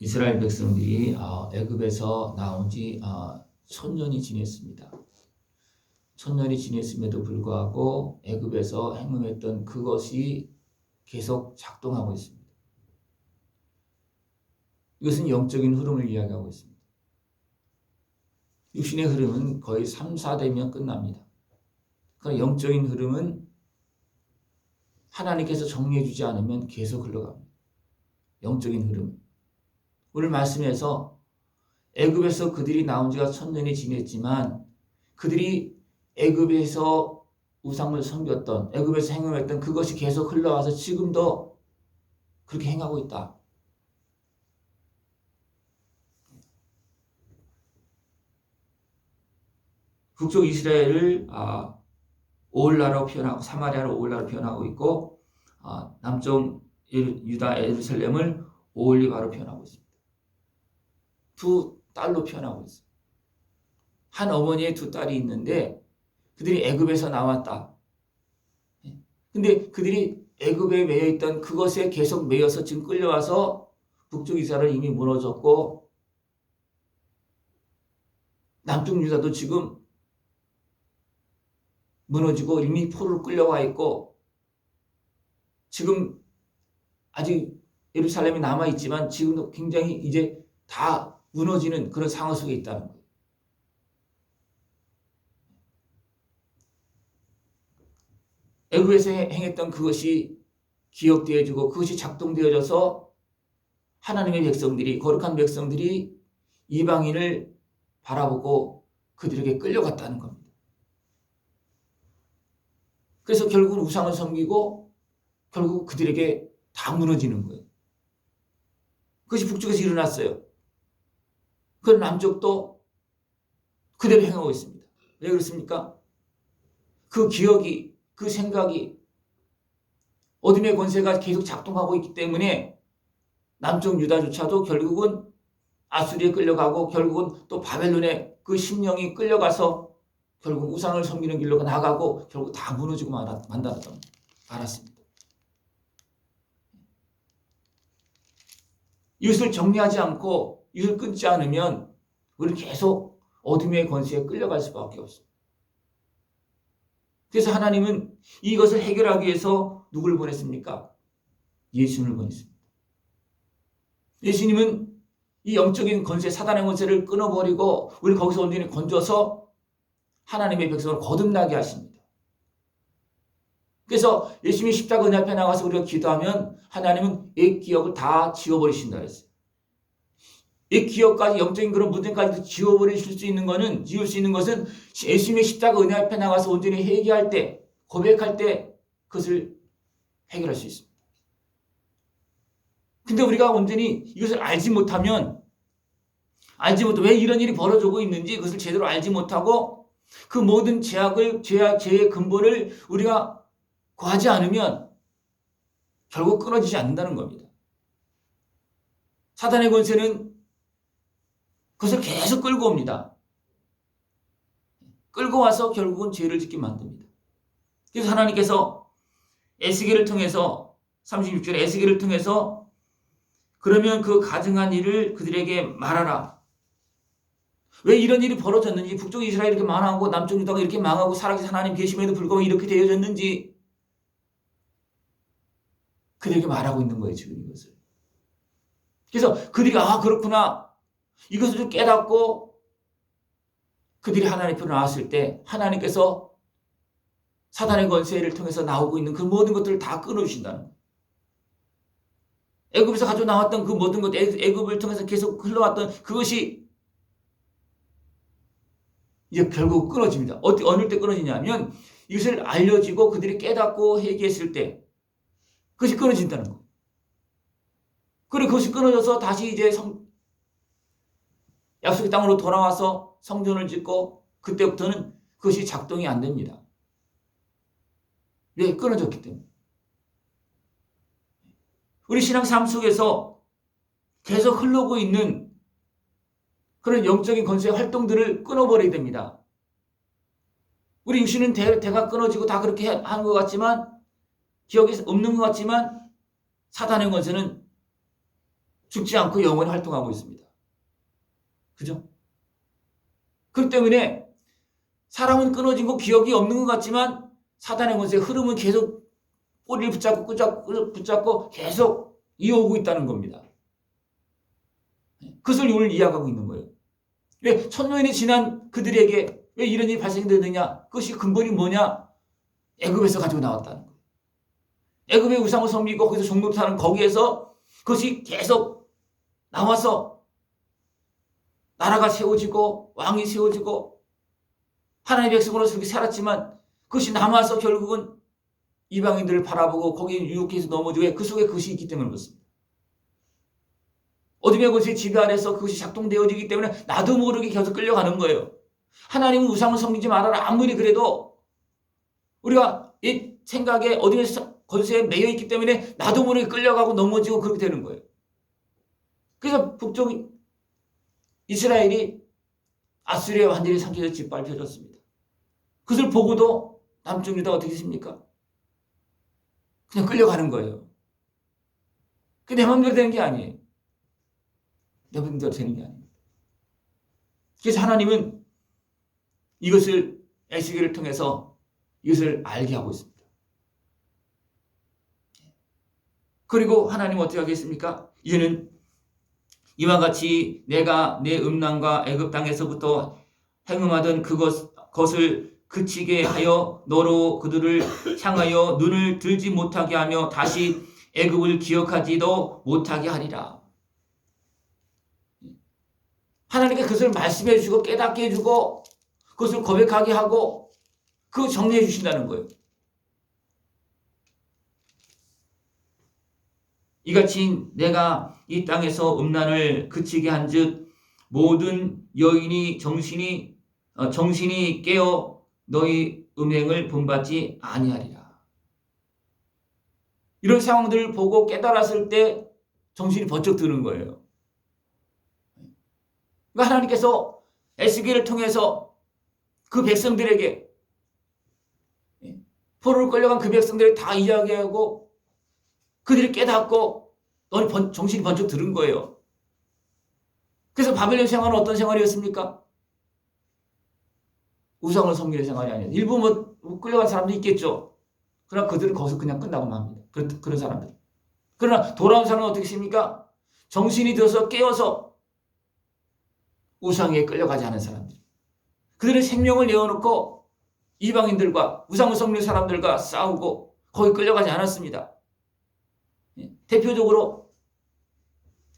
이스라엘 백성들이 애굽에서 나온 지 1000년이 지냈습니다. 1000년이 지냈음에도 불구하고 애굽에서 행음했던 그것이 계속 작동하고 있습니다. 이것은 영적인 흐름을 이야기하고 있습니다. 육신의 흐름은 거의 3, 4대면 끝납니다. 그러니까 영적인 흐름은 하나님께서 정리해 주지 않으면 계속 흘러갑니다. 영적인 흐름. 오늘 말씀에서 애굽에서 그들이 나온 지가 1000년이 지냈지만 그들이 애굽에서 우상을 섬겼던, 애굽에서 행함했던 그것이 계속 흘러와서 지금도 그렇게 행하고 있다. 북쪽 이스라엘을 오홀라로 표현하고 사마리아로 오홀라로 표현하고 있고 남쪽 유다 예루살렘을 오홀리바로 표현하고 있습니다. 두 딸로 표현하고 있습니다. 한 어머니의 두 딸이 있는데 그들이 애굽에서 나왔다. 근데 그들이 애굽에 매여 있던 그것에 계속 매여서 지금 끌려와서 북쪽 이스라엘은 이미 무너졌고 남쪽 유다도 지금 무너지고 이미 포로로 끌려와 있고 지금 아직 예루살렘이 남아있지만 지금도 굉장히 이제 다 무너지는 그런 상황 속에 있다는 거예요. 애굽에서 행했던 그것이 기억되어지고 그것이 작동되어져서 하나님의 백성들이, 거룩한 백성들이 이방인을 바라보고 그들에게 끌려갔다는 겁니다. 그래서 결국은 우상을 섬기고 결국 그들에게 다 무너지는 거예요. 그것이 북쪽에서 일어났어요. 그 남쪽도 그대로 행하고 있습니다. 왜 그렇습니까? 그 기억이, 그 생각이 어둠의 권세가 계속 작동하고 있기 때문에 남쪽 유다조차도 결국은 아수리에 끌려가고 결국은 또 바벨론의 그 심령이 끌려가서 결국 우상을 섬기는 길로 나가고 결국 다 무너지고 말았습니다. 이것을 정리하지 않고 이것을 끊지 않으면 우리는 계속 어둠의 권세에 끌려갈 수밖에 없습니다. 그래서 하나님은 이것을 해결하기 위해서 누구를 보냈습니까? 예수님을 보냈습니다. 예수님은 이 영적인 권세, 사단의 권세를 끊어버리고 우리 거기서 온전히 건져서 하나님의 백성을 거듭나게 하십니다. 그래서 예수님이 십자가 은혜 앞에 나가서 우리가 기도하면 하나님은 옛 기억을 다 지워버리신다 그랬어요. 옛 기억까지, 영적인 그런 문제까지 지울 수 있는 것은 예수님의 십자가 은혜 앞에 나가서 온전히 회개할 때, 고백할 때 그것을 해결할 수 있습니다. 근데 우리가 온전히 이것을 알지 못하면, 왜 이런 일이 벌어지고 있는지 그것을 제대로 알지 못하고 그 모든 죄의 근본을 우리가 구하지 않으면 결국 끊어지지 않는다는 겁니다. 사단의 권세는 그것을 계속 끌고 옵니다. 끌고 와서 결국은 죄를 짓게 만듭니다. 그래서 하나님께서 에스겔을 통해서 36절에 에스겔을 통해서 그러면 그 가증한 일을 그들에게 말하라. 왜 이런 일이 벌어졌는지, 북쪽 이스라엘이 이렇게 망하고 남쪽 유다가 이렇게 망하고 살아계신 하나님 계심에도 불구하고 이렇게 되어졌는지 그들에게 말하고 있는 거예요, 지금 이것을. 그래서 그들이 그렇구나. 이것을 좀 깨닫고 그들이 하나님 앞으로 나왔을 때 하나님께서 사단의 권세를 통해서 나오고 있는 그 모든 것들을 다 끊어주신다는 거예요. 애굽에서 가지고 나왔던 그 모든 것, 애굽을 통해서 계속 흘러왔던 그것이 이제 결국 끊어집니다. 어느 때 끊어지냐면 이것을 알려지고 그들이 깨닫고 회개했을 때 그것이 끊어진다는 거예요. 그리고 그것이 끊어져서 다시 이제 약속의 땅으로 돌아와서 성전을 짓고 그때부터는 그것이 작동이 안 됩니다. 왜? 끊어졌기 때문에. 우리 신앙 삶 속에서 계속 흘러오고 있는 그런 영적인 권세의 활동들을 끊어버려야 됩니다. 우리 육신은 대가 끊어지고 다 그렇게 한 것 같지만, 기억이 없는 것 같지만 사단의 권세는 죽지 않고 영원히 활동하고 있습니다. 그죠? 그렇기 때문에 사람은 끊어지고 기억이 없는 것 같지만 사단의 권세의 흐름은 계속 꼬리를 붙잡고 계속 이어오고 있다는 겁니다. 그것을 오늘 이야기하고 있는 거예요. 왜 천년이 지난 그들에게 왜 이런 일이 발생되느냐? 그것이 근본이 뭐냐? 애굽에서 가지고 나왔다는 거예요. 애굽의 우상을 섬기고 거기서 종노릇하는 거기에서 그것이 계속 나와서 나라가 세워지고 왕이 세워지고 하나님의 백성으로 그렇게 살았지만 그것이 남아서 결국은 이방인들을 바라보고 거기에 유혹해서 넘어지고 그 속에 그것이 있기 때문에 그렇습니다. 어둠의 권세의 지배 아래서 그것이 작동되어지기 때문에 나도 모르게 계속 끌려가는 거예요. 하나님은 우상을 섬기지 말아라. 아무리 그래도 우리가 이 생각에 어둠의 권세에 매여 있기 때문에 나도 모르게 끌려가고 넘어지고 그렇게 되는 거예요. 그래서 북쪽 이스라엘이 아수리에 완전히 삼켜져 짓밟혀졌습니다. 그것을 보고도 남쪽 유다가 어떻게 했습니까? 그냥 끌려가는 거예요. 그게 내 마음대로 되는 게 아니에요. 내 마음대로 되는 게 아닙니다. 그래서 하나님은 이것을 에스겔을 통해서 이것을 알게 하고 있습니다. 그리고 하나님은 어떻게 하겠습니까? 이는 이와 같이 내가 내 음란과 애굽 땅에서부터 행음하던 그것을 그치게 하여 너로 그들을 향하여 눈을 들지 못하게 하며 다시 애굽을 기억하지도 못하게 하리라. 하나님께 그것을 말씀해 주시고 깨닫게 해주고 그것을 고백하게 하고 그거 정리해 주신다는 거예요. 이같이 내가 이 땅에서 음란을 그치게 한즉 모든 여인이 정신이 깨어 너희 음행을 본받지 아니하리라. 이런 상황들을 보고 깨달았을 때 정신이 번쩍 드는 거예요. 그러니까 하나님께서 에스겔을 통해서 그 백성들에게 포로로 끌려간 그 백성들을 다 이야기하고 그들이 깨닫고 너희 정신이 번쩍 들은 거예요. 그래서 바벨론 생활은 어떤 생활이었습니까? 우상을 섬기는 생활이 아니에요. 일부 뭐 끌려간 사람도 있겠죠. 그러나 그들은 거기서 그냥 끝나고 맙니다. 그런 사람들. 그러나 돌아온 사람은 어떻게 했습니까? 정신이 들어서 깨어서 우상에 끌려가지 않은 사람들. 그들은 생명을 내어놓고 이방인들과 우상을 섬기는 사람들과 싸우고 거기 끌려가지 않았습니다. 대표적으로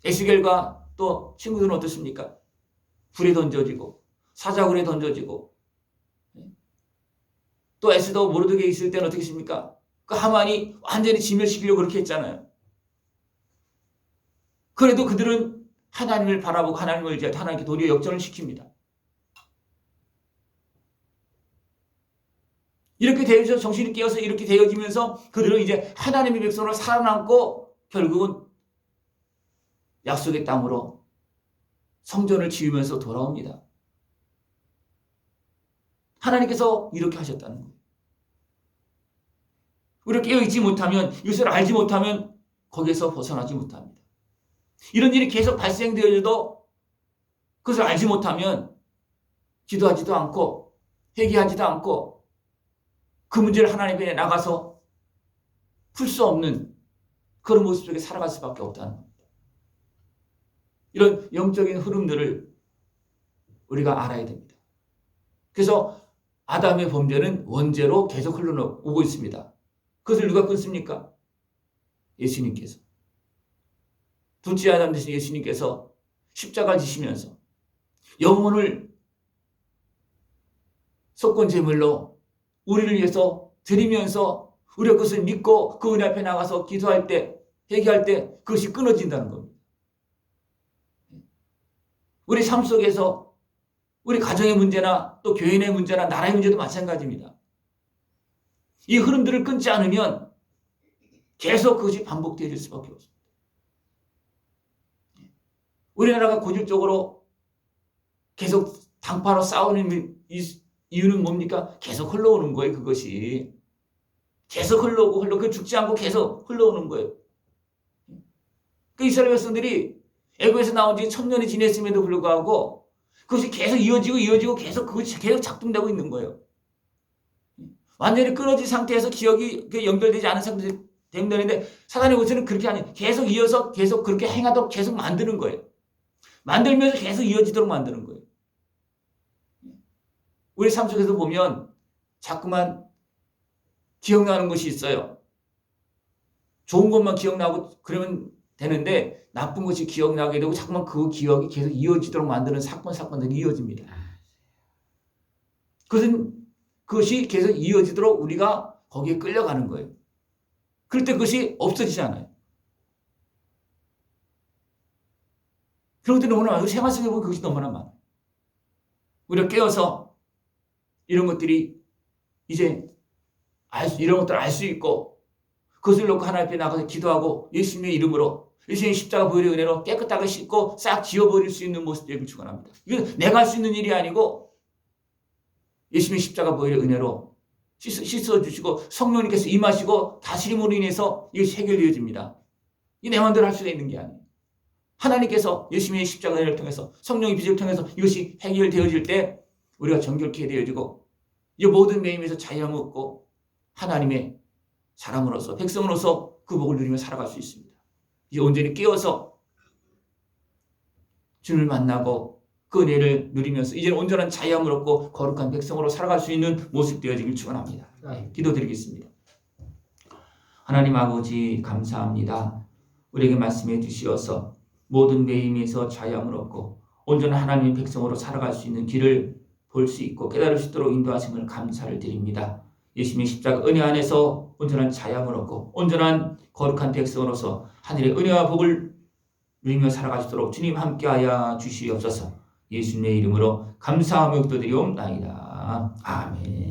에스겔과 또 친구들은 어떻습니까? 불에 던져지고 사자굴에 던져지고 또 에스더 모르드게 있을 때는 어떻게 했습니까? 그 하만이 완전히 진멸시키려고 그렇게 했잖아요. 그래도 그들은 하나님을 바라보고 하나님을 이제 하나님께 도리어 역전을 시킵니다. 이렇게 되어서 정신이 깨어서 이렇게 되어지면서 그들은 이제 하나님의 백성으로 살아남고 결국은 약속의 땅으로 성전을 지으면서 돌아옵니다. 하나님께서 이렇게 하셨다는 거예요. 우리가 깨어있지 못하면, 이것을 알지 못하면 거기에서 벗어나지 못합니다. 이런 일이 계속 발생되어도 그것을 알지 못하면 기도하지도 않고 회개하지도 않고 그 문제를 하나님 앞에 나가서 풀 수 없는 그런 모습 속에 살아갈 수밖에 없다는 겁니다. 이런 영적인 흐름들을 우리가 알아야 됩니다. 그래서 아담의 범죄는 원죄로 계속 흘러오고 있습니다. 그것을 누가 끊습니까? 예수님께서. 둘째 아담 되신 예수님께서 십자가를 지시면서 영혼을 속건제물로 우리를 위해서 드리면서 우리가 그것을 믿고 그 은혜 앞에 나가서 기도할 때, 회개할 때 그것이 끊어진다는 겁니다. 우리 삶 속에서 우리 가정의 문제나 또 교인의 문제나 나라의 문제도 마찬가지입니다. 이 흐름들을 끊지 않으면 계속 그것이 반복되어질 수밖에 없습니다. 우리나라가 고질적으로 계속 당파로 싸우는 이유는 뭡니까? 계속 흘러오는 거예요, 그것이. 계속 흘러오고 그 죽지 않고 계속 흘러오는 거예요. 그 이스라엘 백성들이 애굽에서 나온 지 1000년이 지냈음에도 불구하고 그것이 계속 이어지고 계속 그것이 계속 작동되고 있는 거예요. 완전히 끊어진 상태에서 기억이 연결되지 않은 상태에서 되는데 사단의 것은 그렇게 아니 계속 이어서 계속 그렇게 행하도록 계속 만드는 거예요. 만들면서 계속 이어지도록 만드는 거예요. 우리 삶 속에서 보면 자꾸만 기억나는 것이 있어요. 좋은 것만 기억나고 그러면 되는데 나쁜 것이 기억나게 되고 자꾸만 그 기억이 계속 이어지도록 만드는 사건들이 이어집니다. 그것이 계속 이어지도록 우리가 거기에 끌려가는 거예요. 그럴 때 그것이 없어지지 않아요. 그런 것들이 너무나 많아요. 생활 속에 보면 그것이 너무나 많아요. 우리가 깨어서 이런 것들이 이제 이런 것들을 알 수 있고 그것을 놓고 하나님 앞에 나가서 기도하고 예수님의 이름으로 예수님의 십자가 보혈의 은혜로 깨끗하게 씻고 싹 지워버릴 수 있는 모습 되길 축원합니다. 이건 내가 할 수 있는 일이 아니고 예수님의 십자가 보혈의 은혜로 씻어주시고 성령님께서 임하시고 다스림으로 인해서 이것이 해결되어집니다. 이게 내 마음대로 할 수가 있는 게 아니에요. 하나님께서 예수님의 십자가 은혜를 통해서 성령의 빛을 통해서 이것이 해결되어질 때 우리가 정결케 되어지고 이 모든 매임에서 자유함을 얻고 하나님의 사람으로서 백성으로서 그 복을 누리며 살아갈 수 있습니다. 이제 온전히 깨어서 주님을 만나고 그 은혜를 누리면서 이제는 온전한 자유함을 얻고 거룩한 백성으로 살아갈 수 있는 모습 되어지길 축원합니다. 기도드리겠습니다. 하나님 아버지 감사합니다. 우리에게 말씀해 주시어서 모든 매임에서 자유함을 얻고 온전한 하나님의 백성으로 살아갈 수 있는 길을 볼 수 있고 깨달을 수 있도록 인도하심을 감사를 드립니다. 예수님의 십자가 은혜 안에서 온전한 자유함을 얻고 온전한 거룩한 백성으로서 하늘의 은혜와 복을 누리며 살아가시도록 주님 함께하여 주시옵소서. 예수님의 이름으로 감사하며 기도드리옵나이다. 아멘.